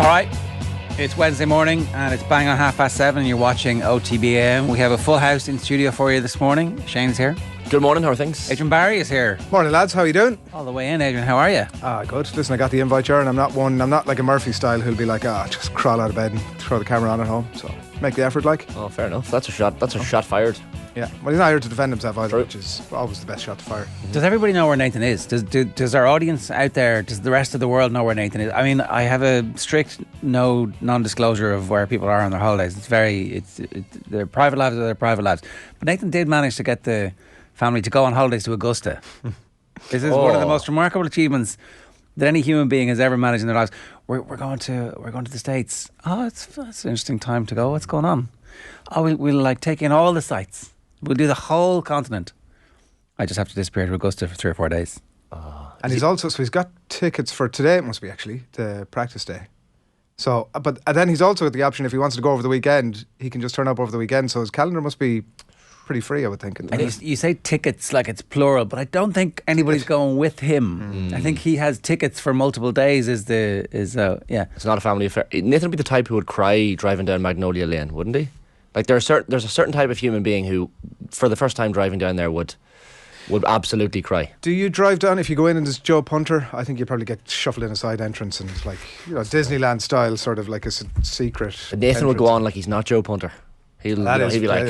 Alright, it's Wednesday morning and it's bang on 7:30 and you're watching OTB AM. We have a full house in studio for you this morning. Shane's here. Good morning, how are things? Adrian Barry is here. Morning lads, how are you doing? All the way in, Adrian, how are you? Good. Listen, I got the invite, Ger, and I'm not like a Murphy style who'll be like, just crawl out of bed and throw the camera on at home. So make the effort, like. Oh, fair enough. That's a shot fired. Yeah, well, he's not here to defend himself either, which is always the best shot to fire. Does everybody know where Nathan is? Does our audience out there, does the rest of the world know where Nathan is? I mean, I have a strict non-disclosure of where people are on their holidays. Their private lives are their private lives. But Nathan did manage to get the family to go on holidays to Augusta. This is one of the most remarkable achievements that any human being has ever managed in their lives. We're going to the States. Oh, that's an interesting time to go. What's going on? Oh, we'll like take in all the sites. We'll do the whole continent. I just have to disappear to Augusta for 3 or 4 days. And he's got tickets for today, it must be actually, the practice day. So, but and then he's also got the option, if he wants to go over the weekend, he can just turn up over the weekend. So his calendar must be pretty free, I would think. And you say tickets like it's plural, but I don't think anybody's going with him. I think he has tickets for multiple days. Yeah. It's not a family affair. Nathan would be the type who would cry driving down Magnolia Lane, wouldn't he? Like there's a certain type of human being who, for the first time driving down there, would absolutely cry. Do you drive down, if you go in and there's Joe Punter, I think you probably get shuffled in a side entrance and like, Disneyland style, sort of like a secret. But Nathan will go on like he's not Joe Punter. He'll be like,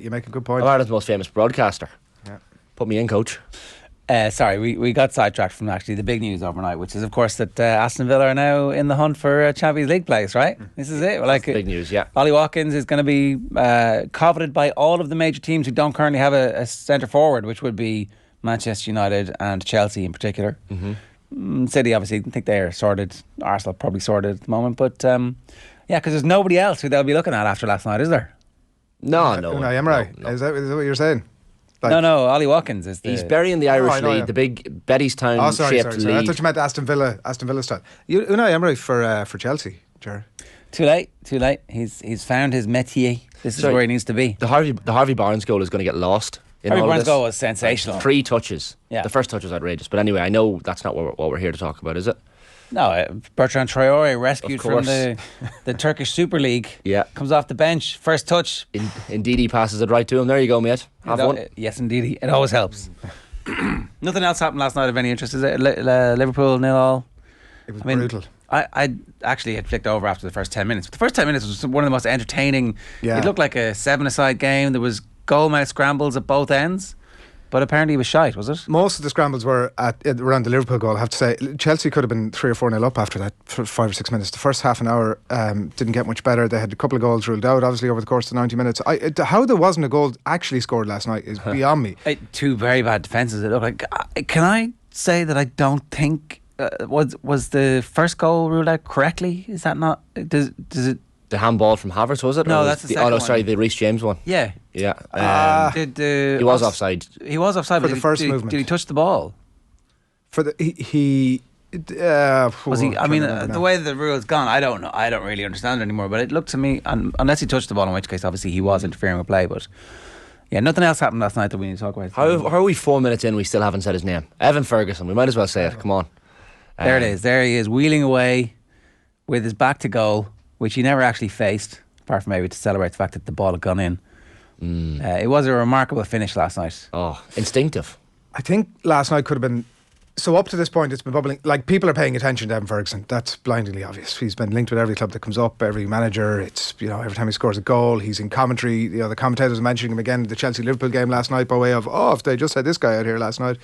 you make a good point. I'm Ireland's most famous broadcaster. Yeah. Put me in, coach. Sorry, we got sidetracked from actually the big news overnight, which is of course that Aston Villa are now in the hunt for a Champions League place, right? This is it. That's big news, yeah. Ollie Watkins is going to be coveted by all of the major teams who don't currently have a centre forward, which would be Manchester United and Chelsea in particular. City, obviously, I think they are sorted. Arsenal probably sorted at the moment, but because there's nobody else who they'll be looking at after last night, is there? No. Unai Emery. No. Is that what you're saying? Like, no, Ollie Watkins is he's burying the Irish lead, the big Bettystown shaped lead. I thought you meant Aston Villa style. Unai Emery for Chelsea, Ger. Too late. He's found his métier. This is where he needs to be. The Harvey Barnes goal is going to get lost. Harvey Barnes' goal was sensational. 3 touches. Yeah. The first touch was outrageous. But anyway, I know that's not what we're here to talk about, is it? No, Bertrand Traoré rescued from the Turkish Super League. Yeah. Comes off the bench, first touch. Indeed, he passes it right to him. There you go, mate. Have one. Yes, indeed. It always helps. Nothing else happened last night of any interest, is it? Liverpool 0-0. It was brutal. I actually had flicked over after the first 10 minutes. The first 10 minutes was one of the most entertaining. Yeah. It looked like a 7-a-side game. There was goal-mouth scrambles at both ends. But apparently it was shite, was it? Most of the scrambles were around the Liverpool goal, I have to say. Chelsea could have been 3 or 4-0 up after that for 5 or 6 minutes. The first half an hour didn't get much better. They had a couple of goals ruled out, obviously, over the course of 90 minutes. How there wasn't a goal actually scored last night is beyond me. 2 very bad defences. It looked like. Can I say that I don't think was the first goal ruled out correctly? Is that not? Does it? The handball from Havertz, was it? No, that's the second one. Sorry, the Reece James one. Yeah. He was offside. He was offside for the first movement. Did he touch the ball? For the was he? I mean, the way the rule's gone, I don't know. I don't really understand it anymore. But it looked to me, unless he touched the ball, in which case obviously he was interfering with play. But yeah, nothing else happened last night that we need to talk about. How are we 4 minutes in? We still haven't said his name. Evan Ferguson. We might as well say it. Come on. There it is. There he is, wheeling away with his back to goal, which he never actually faced, apart from maybe to celebrate the fact that the ball had gone in. It was a remarkable finish last night. Oh, instinctive. I think last night could have been... So up to this point, it's been bubbling. Like, people are paying attention to Evan Ferguson. That's blindingly obvious. He's been linked with every club that comes up, every manager. It's, every time he scores a goal, he's in commentary. The commentators are mentioning him again in the Chelsea-Liverpool game last night by way of, if they just had this guy out here last night.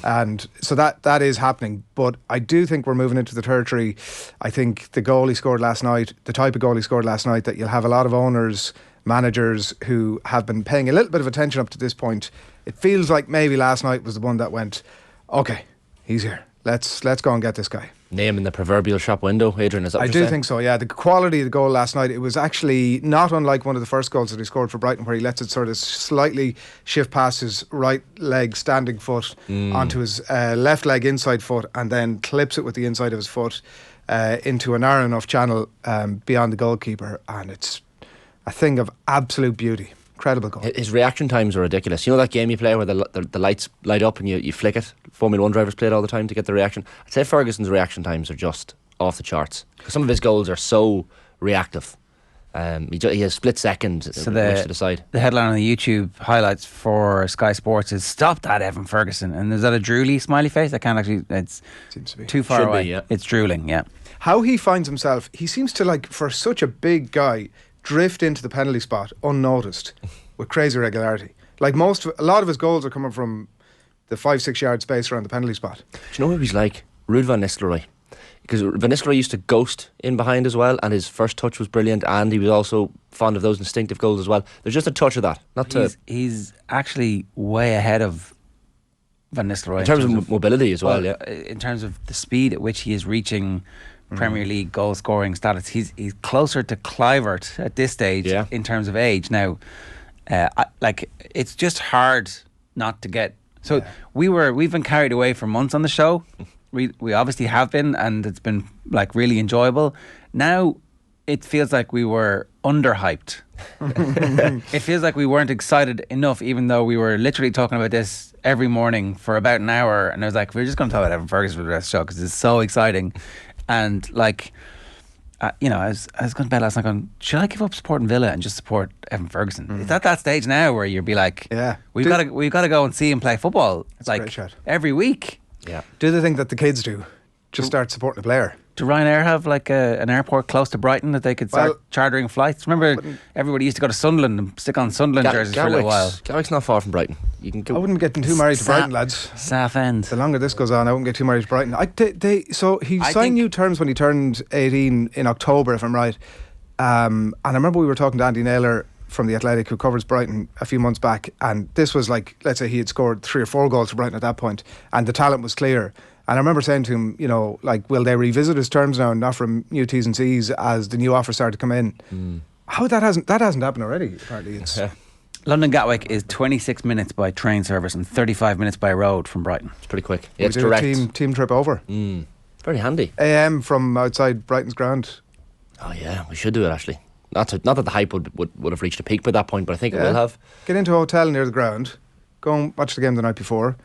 And so that is happening. But I do think we're moving into the territory. I think the goal he scored last night, the type of goal he scored last night, that you'll have a lot of owners, managers who have been paying a little bit of attention up to this point. It feels like maybe last night was the one that went, okay, he's here. Let's go and get this guy. Name in the proverbial shop window, Adrian, is that what I do think so, yeah. The quality of the goal last night, it was actually not unlike one of the first goals that he scored for Brighton, where he lets it sort of slightly shift past his right leg standing foot onto his left leg inside foot, and then clips it with the inside of his foot into a narrow enough channel beyond the goalkeeper, and it's a thing of absolute beauty. Incredible goal. His reaction times are ridiculous. You know that game you play where the lights light up and you flick it? Formula 1 drivers play it all the time to get the reaction. I'd say Ferguson's reaction times are just off the charts. Because some of his goals are so reactive. He has split second which to decide. The headline on the YouTube highlights for Sky Sports is "Stop that, Evan Ferguson." And is that a drooly smiley face? I can't actually. It's Seems to be. too far Should away. be, yeah. It's drooling. Yeah. How he finds himself, he seems to, like, for such a big guy, drift into the penalty spot unnoticed with crazy regularity. Like a lot of his goals are coming from the 5-6 yard space around the penalty spot. Do you know who he's like? Ruud van Nistelrooy. Because Van Nistelrooy used to ghost in behind as well, and his first touch was brilliant, and he was also fond of those instinctive goals as well. There's just a touch of that. He's actually way ahead of Van Nistelrooy in terms of mobility as well, yeah. In terms of the speed at which he is reaching Premier League goal scoring status, he's closer to Kluivert at this stage in terms of age. Now, it's just hard not to get. So we've been carried away for months on the show. We obviously have been, and it's been like really enjoyable. Now it feels like we were underhyped. It feels like we weren't excited enough, even though we were literally talking about this every morning for about an hour. And I was like, we're just going to talk about Evan Ferguson for the rest of the show because it's so exciting. And like, I was going to bed last night going, should I give up supporting Villa and just support Evan Ferguson? It's at that stage now where you'd be like, we've got to go and see him play football like every week. Yeah. Do they think that the kids do? Just start supporting the player? Do Ryanair have like an airport close to Brighton that they could start chartering flights? Remember, everybody used to go to Sunderland and stick on Sunderland jerseys for a little while. Garrick's not far from Brighton. You can go. I wouldn't be getting too married to Brighton, lads. Southend. The longer this goes on, I wouldn't get too married to Brighton. So he signed new terms when he turned 18 in October, if I'm right. And I remember we were talking to Andy Naylor from The Athletic, who covers Brighton, a few months back, and this was like, let's say he had scored 3 or 4 goals for Brighton at that point, and the talent was clear. And I remember saying to him, will they revisit his terms now and offer him new T's and C's as the new offers started to come in? How that hasn't happened already? Apparently, it's London Gatwick is 26 minutes by train service and 35 minutes by road from Brighton. It's pretty quick. Yeah, it's do direct. A team trip over. Very handy. AM from outside Brighton's ground. Oh yeah, we should do it actually. Not that the hype would have reached a peak by that point, but I think it will have. Get into a hotel near the ground, go and watch the game the night before.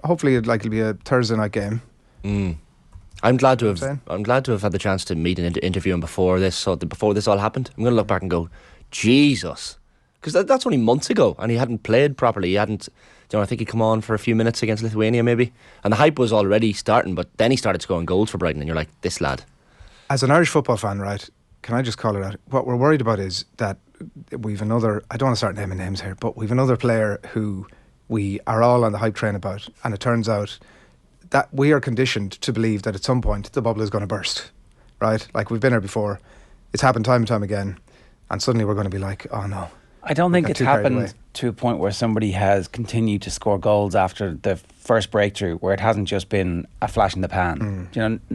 Hopefully, it'll be a Thursday night game. I'm glad to have had the chance to meet and interview him before this all happened. I'm going to look back and go, Jesus, because that's only months ago, and he hadn't played properly. He hadn't, I think he'd come on for a few minutes against Lithuania maybe, and the hype was already starting. But then he started scoring goals for Brighton, and you're like, this lad. As an Irish football fan, right? Can I just call it out? What we're worried about is that we've another. I don't want to start naming names here, but we've another player who we are all on the hype train about, and it turns out that we are conditioned to believe that at some point the bubble is going to burst, right? Like, we've been here before. It's happened time and time again, and suddenly we're going to be like, oh no. I don't think it's happened to a point where somebody has continued to score goals after the first breakthrough, where it hasn't just been a flash in the pan.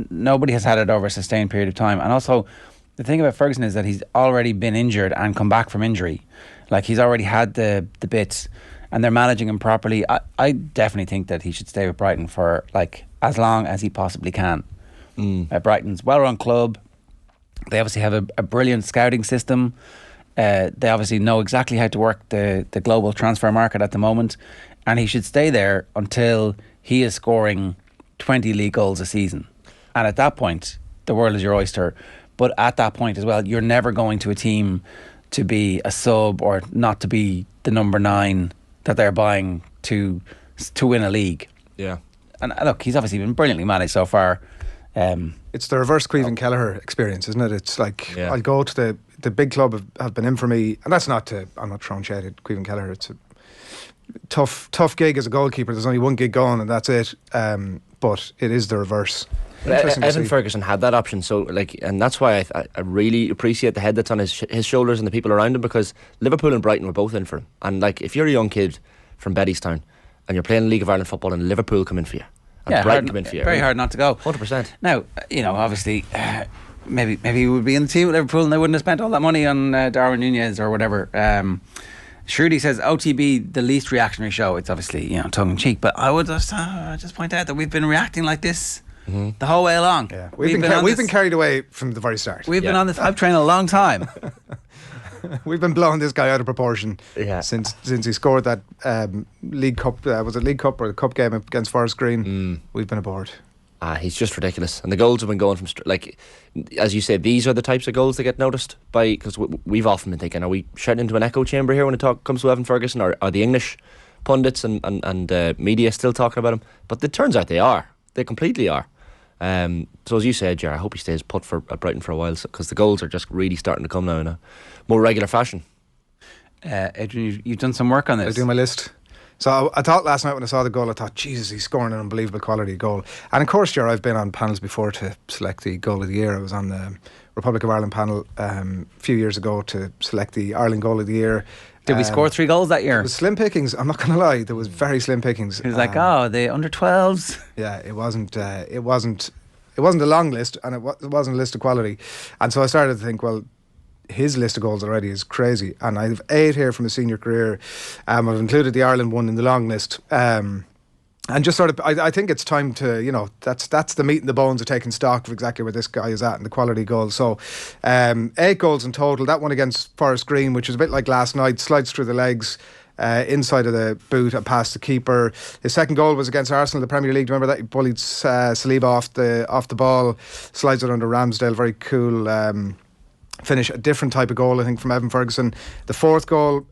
Nobody has had it over a sustained period of time. And also, the thing about Ferguson is that he's already been injured and come back from injury. Like, he's already had the bits, and they're managing him properly. I definitely think that he should stay with Brighton for like as long as he possibly can. Brighton's well-run club. They obviously have a brilliant scouting system. They obviously know exactly how to work the global transfer market at the moment, and he should stay there until he is scoring 20 league goals a season. And at that point, the world is your oyster. But at that point as well, you're never going to a team to be a sub or not to be the number 9 that they're buying to win a league. Yeah. And look, he's obviously been brilliantly managed so far. It's the reverse Caoimhin Kelleher experience, isn't it? It's like, I'll go to the big club have been in for me, and that's not I'm not throwing shade at Caoimhin Kelleher. It's a tough gig as a goalkeeper. There's only one gig going, and that's it. But it is the reverse. Evan Ferguson had that option, so and that's why I really appreciate the head that's on his shoulders and the people around him, because Liverpool and Brighton were both in for him. And if you're a young kid from Bettystown and you're playing League of Ireland football and Liverpool come in for you and Brighton come in for you, very hard not to go. 100%. Now, obviously, maybe he would be in the team at Liverpool and they wouldn't have spent all that money on Darwin Núñez or whatever. Shruti says OTB the least reactionary show. It's obviously tongue in cheek, but I would just point out that we've been reacting like this the whole way along. Yeah. We've been carried away from the very start. We've been on this hype train a long time. We've been blowing this guy out of proportion since he scored that League Cup. Was it League Cup or the Cup game against Forest Green? We've been aboard. He's just ridiculous, and the goals have been going from like, as you say, these are the types of goals that get noticed by, because we've often been thinking, are we shouting into an echo chamber here when it comes to Evan Ferguson, or are the English pundits and media still talking about him? But it turns out they completely are. So as you said, Ger, I hope he stays put at Brighton for a while, because the goals are just really starting to come now in a more regular fashion. Adrian, you've done some work on this. I was doing my list. So I thought last night when I saw the goal, I thought, Jesus, he's scoring an unbelievable quality goal. And of course, Ger, I've been on panels before to select the goal of the year. I was on the Republic of Ireland panel a few years ago to select the Ireland goal of the year. Did we score 3 goals that year? It was slim pickings. I'm not going to lie. There was very slim pickings. It was like, the under 12s. Yeah, it wasn't a long list, and it wasn't a list of quality. And so I started to think, well, his list of goals already is crazy, and I have 8 here from his senior career. I've included the Ireland one in the long list, and just sort of, I think it's time to, that's the meat and the bones of taking stock of exactly where this guy is at and the quality goals. So 8 goals in total. That one against Forest Green, which was a bit like last night, slides through the legs, inside of the boot and past the keeper. His second goal was against Arsenal in the Premier League. Do you remember that? He bullied Saliba off the ball, slides it under Ramsdale. Very cool finish. A different type of goal, I think, from Evan Ferguson. The fourth goal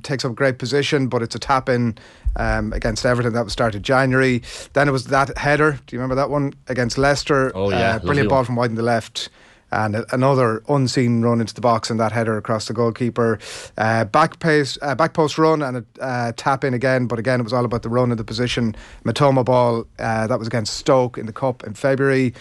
takes up great position, but it's a tap-in against Everton. That was started January. Then it was that header. Do you remember that one? Against Leicester. Oh yeah, brilliant ball from wide in the left. And another unseen run into the box and that header across the goalkeeper. Back post run and a tap in again, but again it was all about the run of the position. Matoma ball, that was against Stoke in the Cup in February.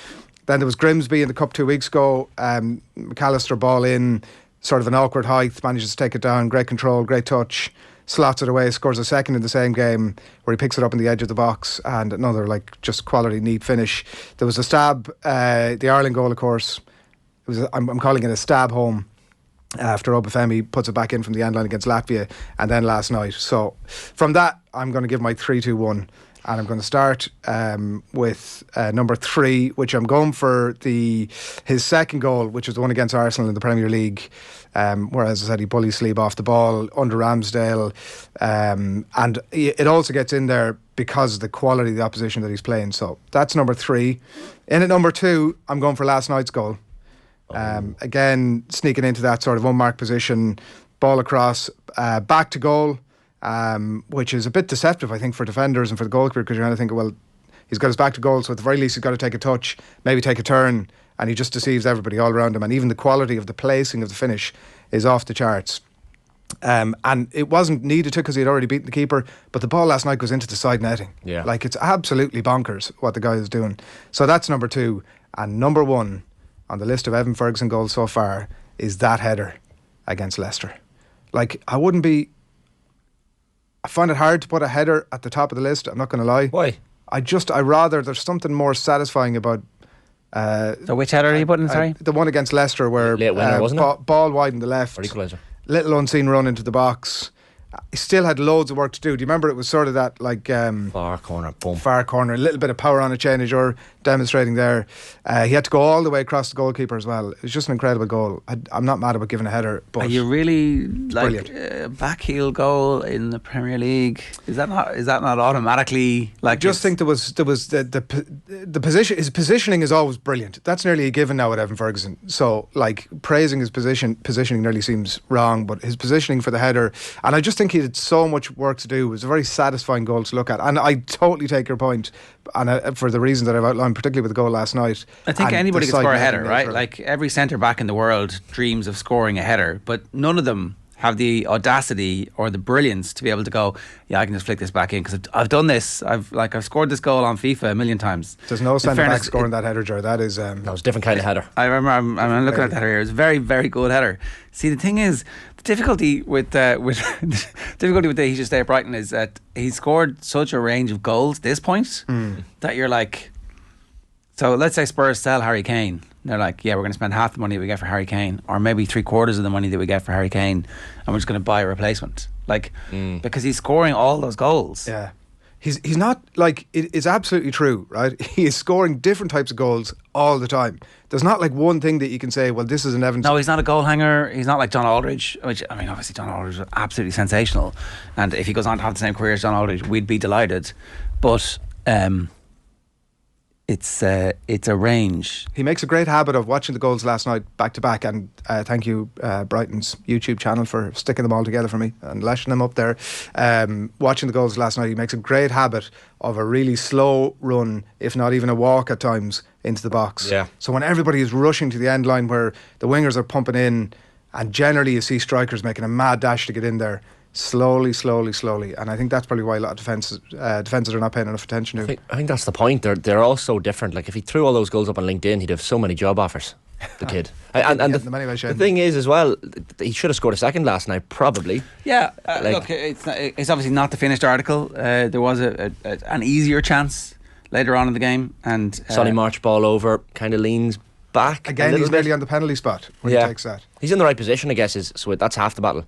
Then there was Grimsby in the Cup 2 weeks ago. McAllister ball in, sort of an awkward height, manages to take it down, great control, great touch, slots it away, scores a second in the same game where he picks it up in the edge of the box, and another just quality, neat finish. There was a stab, the Ireland goal, of course. I'm calling it a stab home after Obafemi puts it back in from the end line against Latvia, and then last night. So from that, I'm going to give my 3-2-1, and I'm going to start with number 3, which I'm going for his second goal, which was the one against Arsenal in the Premier League, where, as I said, he bullies Saliba off the ball under Ramsdale, and it also gets in there because of the quality of the opposition that he's playing. So that's number 3. In at number 2, I'm going for last night's goal. Again, sneaking into that sort of unmarked position, ball across, back to goal, which is a bit deceptive, I think, for defenders and for the goalkeeper, because you're kind of thinking, well, he's got his back to goal, so at the very least he's got to take a touch, maybe take a turn, and he just deceives everybody all around him, and even the quality of the placing of the finish is off the charts. And it wasn't needed to, because he had already beaten the keeper, but the ball last night goes into the side netting. Yeah. Like, it's absolutely bonkers what the guy is doing. So that's number 2. And number 1 on the list of Evan Ferguson goals so far is that header against Leicester. Like, I find it hard to put a header at the top of the list, I'm not going to lie. Why? There's something more satisfying about... So which header are you putting, sorry? The one against Leicester where late winner, wasn't it? Ball wide in the left, Or equaliser. little unseen run into the box. He still had loads of work to do. Do you remember it was sort of that Far corner, boom. far corner, a little bit of power on a chain, as you're demonstrating there. He had to go all the way across the goalkeeper as well. It was just an incredible goal. I'm not mad about giving a header, but are you really back heel goal in the Premier League? Is that not automatically like? I just think there was the position. His positioning is always brilliant. That's nearly a given now with Evan Ferguson. So praising his positioning nearly seems wrong, but his positioning for the header, and I just think he had so much work to do. It was a very satisfying goal to look at, and I totally take your point, and for the reasons that I've outlined, particularly with the goal last night. I think anybody can score a header, right? Like, every centre back in the world dreams of scoring a header, but none of them have the audacity or the brilliance to be able to go, yeah, I can just flick this back in, because I've done this. I've scored this goal on FIFA a million times. There's no centre back scoring that header, Joe. That is that was a different kind of header. I remember I'm looking at that header. It was a very, very good header. See, the thing is, the difficulty with the he should stay at Brighton is that he scored such a range of goals at this point that you're like, so let's say Spurs sell Harry Kane. They're like, yeah, we're going to spend half the money that we get for Harry Kane, or maybe 3/4 of the money that we get for Harry Kane, and we're just going to buy a replacement. Because he's scoring all those goals. Yeah. He's not, it's absolutely true, right? He is scoring different types of goals all the time. There's not one thing that you can say, well, this is an Evans. No, he's not a goal hanger. He's not like John Aldridge, which, I mean, obviously John Aldridge is absolutely sensational, and if he goes on to have the same career as John Aldridge, we'd be delighted. But it's a range. He makes a great habit of watching the goals last night back to back, and thank you, Brighton's YouTube channel, for sticking them all together for me and lashing them up there. Watching the goals last night, he makes a great habit of a really slow run, if not even a walk at times, into the box. Yeah. So when everybody is rushing to the end line where the wingers are pumping in, and generally you see strikers making a mad dash to get in there, slowly, and I think that's probably why a lot of defences are not paying enough attention to. I think that's the point. They're all so different. Like if he threw all those goals up on LinkedIn, he'd have so many job offers. The kid, and the thing is as well, he should have scored a second last night, probably. Yeah, look, it's obviously not the finished article. There was an easier chance later on in the game, and Solly March ball over, kind of leans back again. He's nearly on the penalty spot when he takes that. He's in the right position, I guess. So that's half the battle.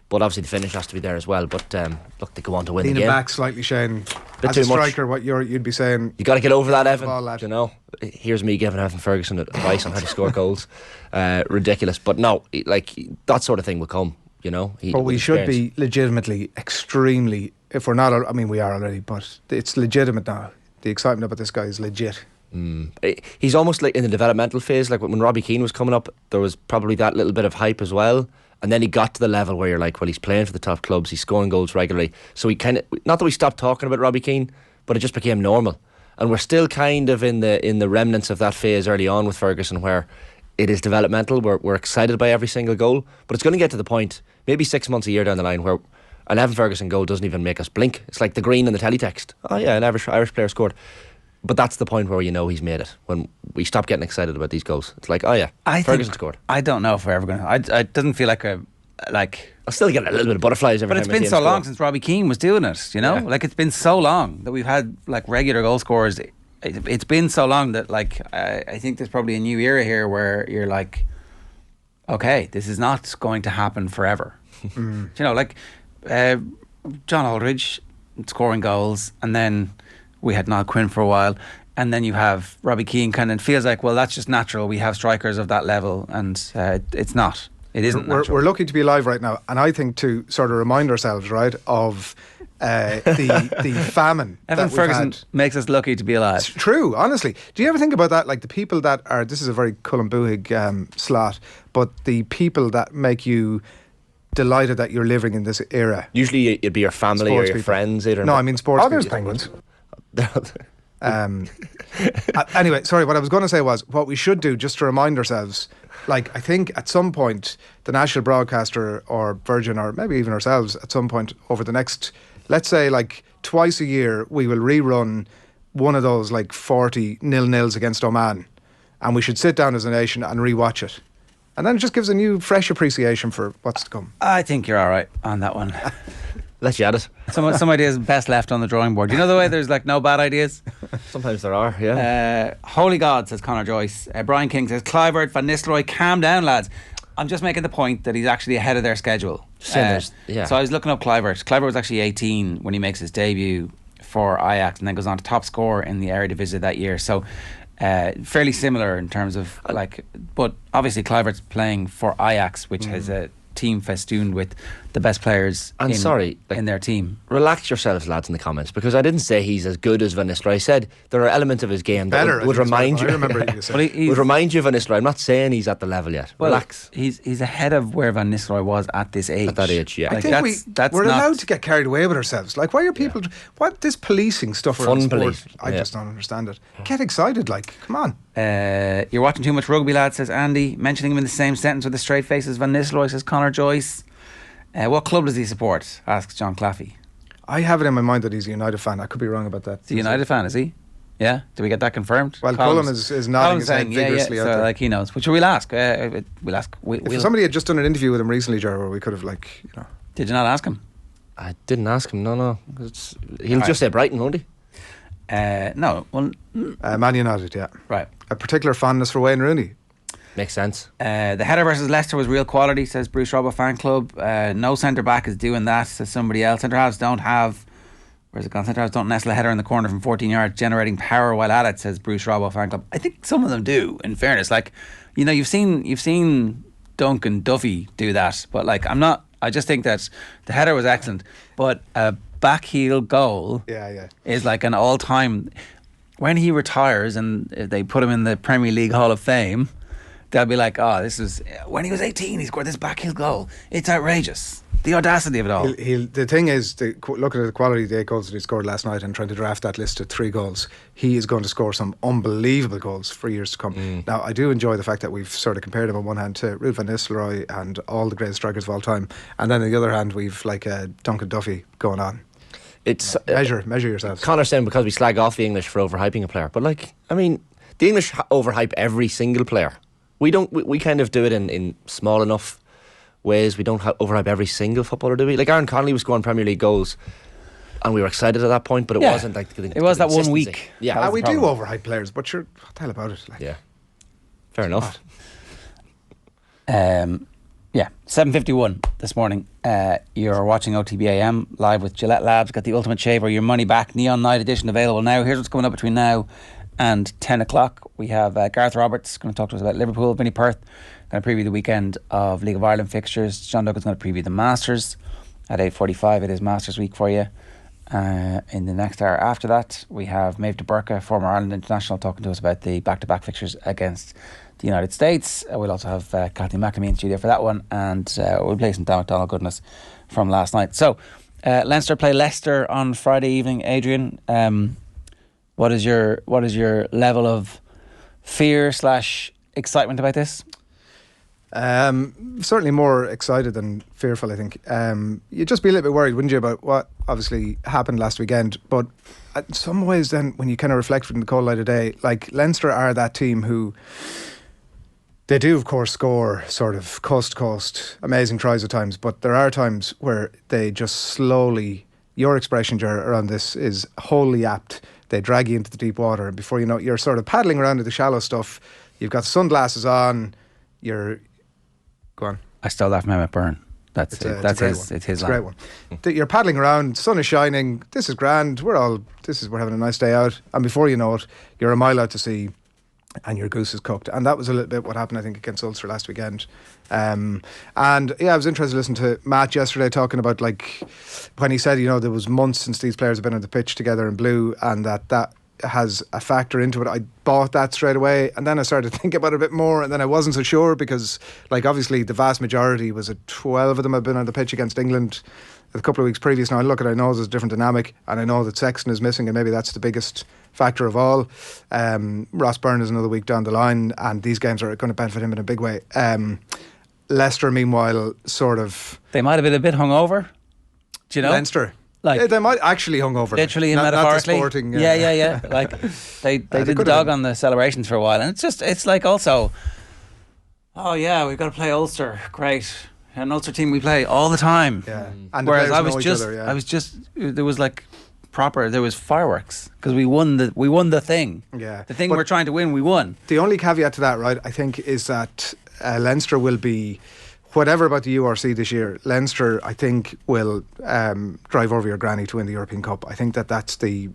But obviously the finish has to be there as well. But look, they go on to win the game. Leaning back slightly, Shane. Bit as too a striker, much. what you'd be saying, you got to get over that, Evan. Ball, you know, here's me giving Evan Ferguson advice on how to score goals. Ridiculous. But no, like that sort of thing will come. You know, but we should be legitimately extremely. If we're not, I mean, we are already, but it's legitimate now. The excitement about this guy is legit. He's almost like in the developmental phase. Like when Robbie Keane was coming up, there was probably that little bit of hype as well. And then he got to the level where you're like, well, he's playing for the top clubs, he's scoring goals regularly. So he kind of, not that we stopped talking about Robbie Keane, but it just became normal. And we're still kind of in the remnants of that phase early on with Ferguson, where it is developmental. We're excited by every single goal, but it's going to get to the point, maybe 6 months, a year down the line, where an Evan Ferguson goal doesn't even make us blink. It's like the green in the teletext. Oh yeah, an Irish player scored. But that's the point where you know he's made it. When we stop getting excited about these goals, it's like, oh yeah, Ferguson scored. I don't know if we're ever going to. It doesn't feel like I'll still get a little bit of butterflies every time. But it's been so long since Robbie Keane was doing it. You know, like it's been so long that we've had like regular goal scorers. It's been so long that like I think there's probably a new era here where you're like, okay, this is not going to happen forever. You know, like John Aldridge scoring goals, and then we had Niall Quinn for a while, and then you have Robbie Keane. Kind of feels like, well, that's just natural. We have strikers of that level, and it's not. It isn't natural. We're lucky to be alive right now, and I think to sort of remind ourselves, right, of the famine. Evan Ferguson makes us lucky to be alive. It's true, honestly. Do you ever think about that? Like the people that are, this is a very Cullen Buhig slot, but the people that make you delighted that you're living in this era. Usually it'd be your family or your friends. No, I mean sports. Oh, there's penguins. Anyway, sorry, what I was going to say was what we should do, just to remind ourselves, like I think at some point the national broadcaster or Virgin or maybe even ourselves at some point over the next, let's say like twice a year, we will rerun one of those like 40 0-0s against Oman, and we should sit down as a nation and rewatch it. And then it just gives a new, fresh appreciation for what's to come. I think you're all right on that one. Let you at it. Some ideas best left on the drawing board. You know the way there's like no bad ideas? Sometimes there are, yeah. Holy God, says Conor Joyce. Brian King says, Clivert, Van Nistelrooy, calm down, lads. I'm just making the point that he's actually ahead of their schedule. So I was looking up Clivert. Clivert was actually 18 when he makes his debut for Ajax and then goes on to top scorer in the Eredivisie that year. So fairly similar in terms of like, but obviously Clivert's playing for Ajax, which has a team festooned with the best players in their team. Relax yourselves, lads, in the comments, because I didn't say he's as good as Van Nistelrooy. I said there are elements of his game that would remind you. I remember you saying. Would remind you of Van Nistelrooy. I'm not saying he's at the level yet. Well, relax. He's ahead of where Van Nistelrooy was at this age. At that age, yeah. I think we're allowed to get carried away with ourselves. Like, why are people? What this policing stuff around sport? Police. I just don't understand it. Get excited, like, come on. You're watching too much rugby, lad, says Andy. Mentioning him in the same sentence with a straight face as Van Nistelrooy, says Conor Joyce. What club does he support? Asks John Claffey. I have it in my mind that he's a United fan. I could be wrong about that. He's a United fan, is he? Yeah? Do we get that confirmed? Well, Cullen is nodding his head vigorously out so there. like he knows. Which we'll ask. We'll ask. If somebody had just done an interview with him recently, Ger, where we could have Did you not ask him? I didn't ask him. No. He'll just say Brighton, won't he? No. Well, Man United, yeah. Right. A particular fondness for Wayne Rooney. Makes sense. The header versus Leicester was real quality, says Bruce Robbo fan club. No centre back is doing that, says somebody else. Centre halves don't have. Where's it gone? Centre halves don't nestle a header in the corner from 14 yards, generating power while at it, says Bruce Robbo fan club. I think some of them do. In fairness, like you've seen Duncan Duffy do that, but like I just think that the header was excellent, but a back heel goal is like an all time. when he retires and they put him in the Premier League Hall of Fame, they'll be like, oh, this is when he was 18, he scored this backheel goal. It's outrageous. The audacity of it all. The thing is, looking at the quality of the 8 goals that he scored last night and trying to draft that list of 3 goals, he is going to score some unbelievable goals for years to come. Now, I do enjoy the fact that we've sort of compared him on one hand to Ruud van Nistelrooy and all the greatest strikers of all time, and then on the other hand, we've like Duncan Duffy going on. It's measure yourselves. Connor's saying because we slag off the English for overhyping a player, but like, I mean, the English overhype every single player. We don't. We kind of do it in small enough ways. We don't overhype every single footballer, do we? Like Aaron Connolly was scoring Premier League goals, and we were excited at that point, but it wasn't like it was that 1 week. Yeah, we do overhype players, but sure, what the hell about it? Like, yeah, fair enough. Yeah, 7:51 this morning. You're watching OTB AM live with Gillette Labs. Got the Ultimate Shaver, your money back Neon Night Edition available now. Here's what's coming up between now and 10 o'clock. We have Gareth Roberts going to talk to us about Liverpool. Vinnie Perth going to preview the weekend of League of Ireland fixtures. John Duggan's going to preview the Masters at 8:45. It is Masters week for you. In the next hour after that, we have Maeve de Burka, former Ireland international, talking to us about the back-to-back fixtures against the United States. We'll also have Kathy McNamee in studio for that one, and we'll play some Dan McDonald goodness from last night. So, Leinster play Leicester on Friday evening. Adrian, what is your level of fear / excitement about this? Certainly more excited than fearful, I think. You'd just be a little bit worried, wouldn't you, about what obviously happened last weekend. But in some ways then, when you kind of reflect from the cold light of day, like Leinster are that team who, they do of course score sort of coast to coast amazing tries at times, but there are times where they just slowly, your expression, Ger, around this is wholly apt. They drag you into the deep water, and before you know it, you're sort of paddling around in the shallow stuff. You've got sunglasses on, go on. I stole that from Emmett Byrne. It's his line. Great one. You're paddling around, sun is shining, this is grand, we're having a nice day out, and before you know it, you're a mile out to sea and your goose is cooked. And that was a little bit what happened, I think, against Ulster last weekend. And yeah, I was interested to listen to Matt yesterday talking about, like, when he said, there was months since these players have been on the pitch together in blue, and that has a factor into it. I bought that straight away, and then I started to think about it a bit more, and then I wasn't so sure because, like, obviously the vast majority, was it 12 of them have been on the pitch against England a couple of weeks previous. Now I look at it, I know there's a different dynamic, and I know that Sexton is missing, and maybe that's the biggest factor of all. Ross Byrne is another week down the line, and these games are going to benefit him in a big way. Leicester, meanwhile, sort of, they might have been a bit hungover. Do you know? Leinster, like, they might actually hungover, literally and metaphorically. Not the sporting, yeah. Like they did the dog on the celebrations for a while, and it's like also, oh yeah, we've got to play Ulster. Great. An Ulster team we play all the time. Yeah. And whereas I was just there was like there was fireworks because we won the thing. Yeah. The thing we're trying to win, we won. The only caveat to that, right, I think, is that Leinster will be, whatever about the URC this year, Leinster, I think, will drive over your granny to win the European Cup. I think that's the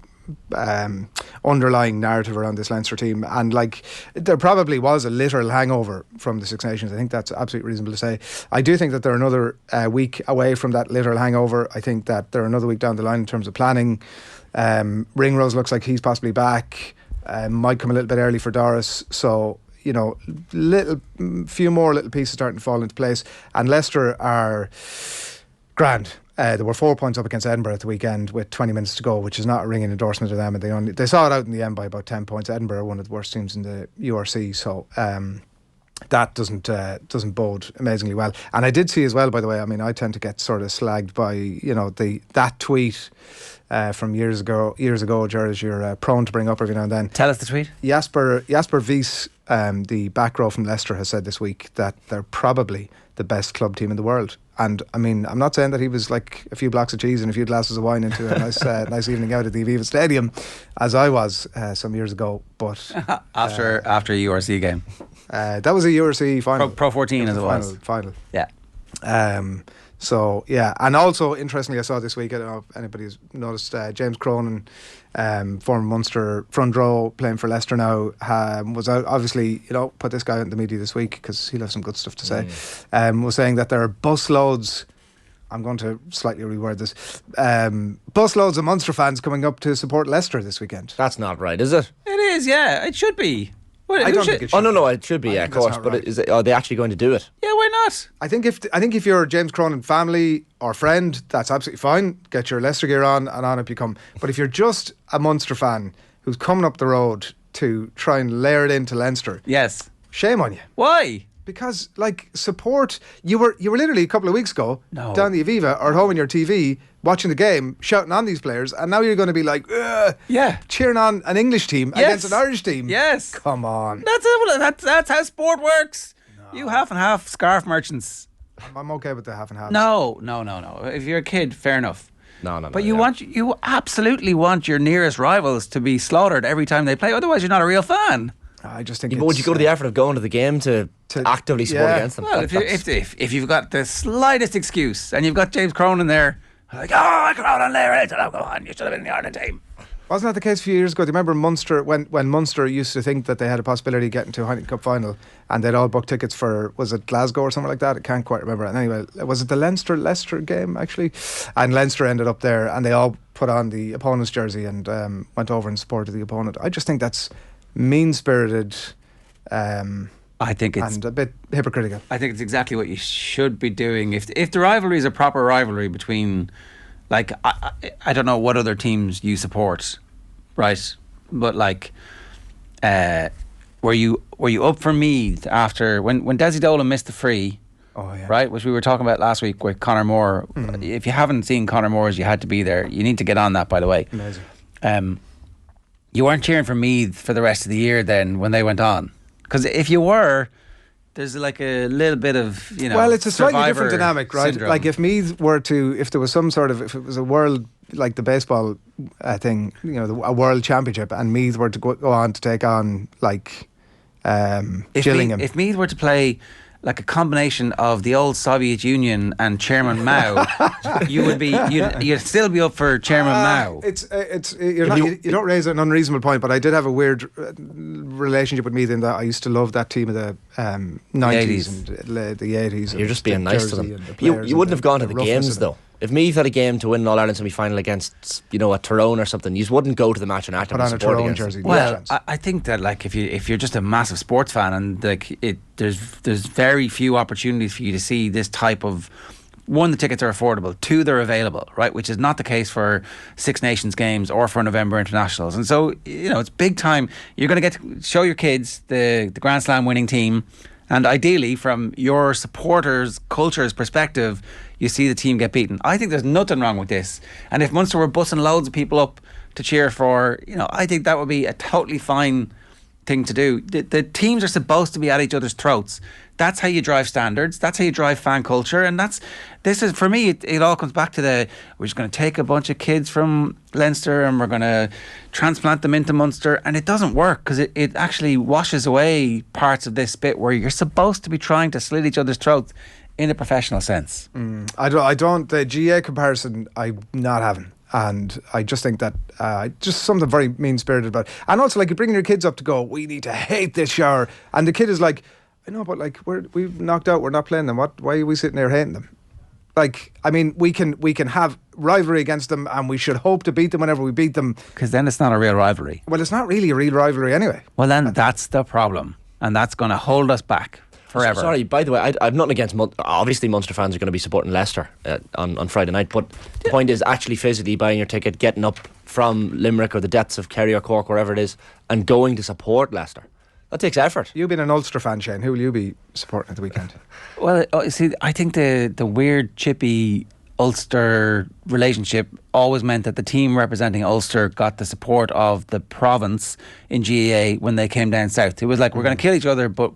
underlying narrative around this Leinster team, and like, there probably was a literal hangover from the Six Nations. I think that's absolutely reasonable to say. I do think that they're another week away from that literal hangover. I think that they're another week down the line in terms of planning. Ringrose looks like he's possibly back, might come a little bit early for Doris, so few more little pieces starting to fall into place, and Leicester are grand. There were 4 points up against Edinburgh at the weekend with 20 minutes to go, which is not a ringing endorsement of them, and they saw it out in the end by about 10 points. Edinburgh are one of the worst teams in the URC, so that doesn't bode amazingly well. And I did see as well, by the way, I mean, I tend to get sort of slagged by that tweet from years ago, Ger, you're prone to bring up every now and then. Tell us the tweet. Jasper Wies, the back row from Leicester, has said this week that they're probably the best club team in the world. And I mean, I'm not saying that he was like a few blocks of cheese and a few glasses of wine into a nice evening out at the Aviva Stadium, as I was some years ago. But after a URC game, that was a URC final, Pro 14 as it was final. Yeah. So yeah, and also interestingly, I saw this week, I don't know if anybody's noticed, James Cronin, former Munster front row playing for Leicester now, was out, obviously, put this guy out in the media this week because he'll have some good stuff to say. Was saying that there are busloads I'm going to slightly reword this. Busloads of Munster fans coming up to support Leicester this weekend. That's not right, is it? It is, yeah. It should be. Well, I don't think it should. Oh no, it should be, yeah, of course. But right. are they actually going to do it? Yeah, why not? I think if you're a James Cronin family or friend, that's absolutely fine. Get your Leicester gear on and on up you come. But if you're just a Munster fan who's coming up the road to try and layer it into Leinster, Yes. shame on you. Why? Because support, you were literally a couple of weeks ago down the Aviva or at home on your TV watching the game, shouting on these players, and now you're going to be like, cheering on an English team against an Irish team. Yes. Come on. That's it. That's how sport works. No. You half and half scarf merchants. I'm okay with the half and half. No. If you're a kid, fair enough. No. But you absolutely want your nearest rivals to be slaughtered every time they play. Otherwise, you're not a real fan. I just think. But would you go to the effort of going to the game to actively support against them? Well, if you've got the slightest excuse and you've got James Cronin there, like, I Cronin there, come on, you should have been in the Ireland team. Wasn't that the case a few years ago? Do you remember Munster when Munster used to think that they had a possibility of getting to a Heineken Cup final, and they'd all booked tickets for, was it Glasgow or something like that? I can't quite remember. And anyway, was it the Leicester game actually? And Leinster ended up there, and they all put on the opponent's jersey and went over and supported the opponent. I just think that's mean-spirited. I think it's and a bit hypocritical. I think it's exactly what you should be doing. If the rivalry is a proper rivalry between, like, I don't know what other teams you support, right? But like, were you up for Meath after when Desi Dolan missed the free? Oh yeah. Right, which we were talking about last week with Conor Moore. If you haven't seen Conor Moore's, you had to be there. You need to get on that, by the way. Amazing. You weren't cheering for Meath for the rest of the year then when they went on. Because if you were, there's like a little bit of, well, it's a slightly different dynamic, right? Syndrome. Like if Meath were to, if there was some sort of, if it was a world, like the baseball thing, a world championship, and Meath were to go on to take on like Gillingham. If Meath were to play like a combination of the old Soviet Union and Chairman Mao, you'd still be up for Chairman Mao. You don't raise an unreasonable point, but I did have a weird relationship with Meath in that I used to love that team of the 90s and the 80s. You're just being nice to them. You wouldn't have gone to the games though. If Meath had a game to win an All-Ireland semi-final against, a Tyrone or something, you wouldn't go to the match and actively support against jersey. Well, I think that like if you're just a massive sports fan and like there's very few opportunities for you to see this type of, one, the tickets are affordable, two, they're available, right? Which is not the case for Six Nations games or for November internationals. And so, it's big time. You're going to get to show your kids the Grand Slam winning team. And ideally, from your supporters' culture's perspective, you see the team get beaten. I think there's nothing wrong with this. And if Munster were bussing loads of people up to cheer for, I think that would be a totally fine thing to do. The teams are supposed to be at each other's throats. That's how you drive standards. That's how you drive fan culture. And this is for me, it all comes back to we're just going to take a bunch of kids from Leinster and we're going to transplant them into Munster. And it doesn't work because it actually washes away parts of this bit where you're supposed to be trying to slit each other's throats in a professional sense. I don't, the GA comparison, I'm not having. And I just think that just something very mean-spirited about it. And also, like, you're bringing your kids up to go, we need to hate this shower. And the kid is like, I know, but like we've knocked out, we're not playing them. Why are we sitting there hating them? Like, I mean, we can have rivalry against them, and we should hope to beat them whenever we beat them. Because then it's not a real rivalry. Well, it's not really a real rivalry anyway. Well, then that's the problem, and that's going to hold us back forever. Sorry, by the way, I've nothing against obviously Munster fans are going to be supporting Leicester on Friday night, but the point is actually physically buying your ticket, getting up from Limerick or the depths of Kerry or Cork, wherever it is, and going to support Leicester. That takes effort. You've been an Ulster fan, Shane. Who will you be supporting at the weekend? Well, see, I think the weird chippy Ulster relationship always meant that the team representing Ulster got the support of the province in GAA when they came down south. It was like, we're going to kill each other, but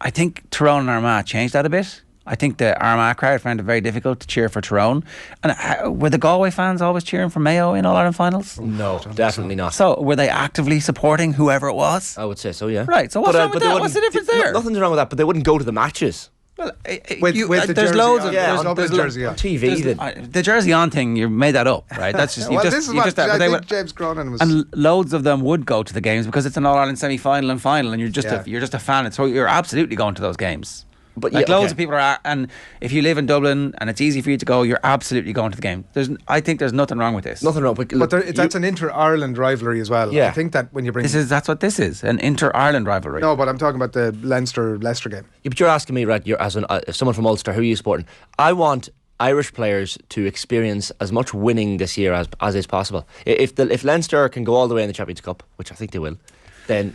I think Tyrone and Armagh changed that a bit. I think the Armagh crowd found it very difficult to cheer for Tyrone. And were the Galway fans always cheering for Mayo in All-Ireland finals? No, definitely not. So were they actively supporting whoever it was? I would say so, yeah. Right, so what's wrong with that? What's the difference there? Nothing's wrong with that, but they wouldn't go to the matches. Well, with the there's jersey loads on. of There's jersey on TV. The jersey on thing, you made that up, right? That's just this is what I think James Cronin was. And loads of them would go to the games because it's an All Ireland semi-final and final, and you're just a fan. So you're absolutely going to those games. But like loads of people are, and if you live in Dublin and it's easy for you to go, you're absolutely going to the game. I think there's nothing wrong with this. Nothing wrong. But that's an inter-Ireland rivalry as well. Yeah. I think that when you bring that's what this is, an inter-Ireland rivalry. No, but I'm talking about the Leicester game. Yeah, but you're asking me, right? You're as someone from Ulster. Who are you supporting? I want Irish players to experience as much winning this year as is possible. If Leinster can go all the way in the Champions Cup, which I think they will, then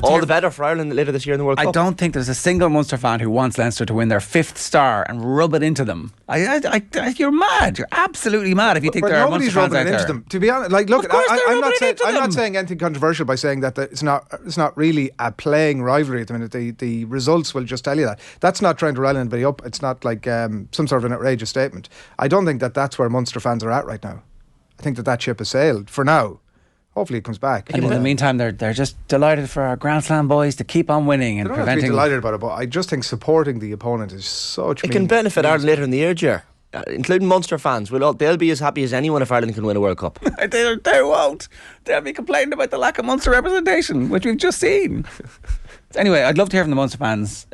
all the better for Ireland later this year in the World Cup. I don't think there's a single Munster fan who wants Leinster to win their 5th star and rub it into them. You're mad. You're absolutely mad if you think there are Munster fans out there. Them. To be honest, like, look, I'm not not saying anything controversial by saying that it's not really a playing rivalry at the minute. The results will just tell you that. That's not trying to rile anybody up. It's not like some sort of an outrageous statement. I don't think that that's where Munster fans are at right now. I think that ship has sailed for now. Hopefully it comes back. And in the meantime, they're just delighted for our Grand Slam boys to keep on winning and they don't have to be delighted about it, but I just think supporting the opponent is such. It can benefit Ireland later in the year, Ger. Including Munster fans. They'll be as happy as anyone if Ireland can win a World Cup. They won't. They'll be complaining about the lack of Munster representation, which we've just seen. Anyway, I'd love to hear from the Munster fans.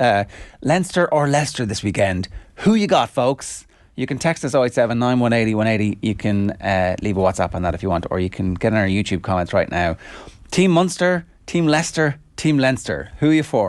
Leinster or Leicester this weekend? Who you got, folks? You can text us 087 9180 180. You can leave a WhatsApp on that if you want, or you can get in our YouTube comments right now. Team Munster, Team Leicester, Team Leinster. Who are you for?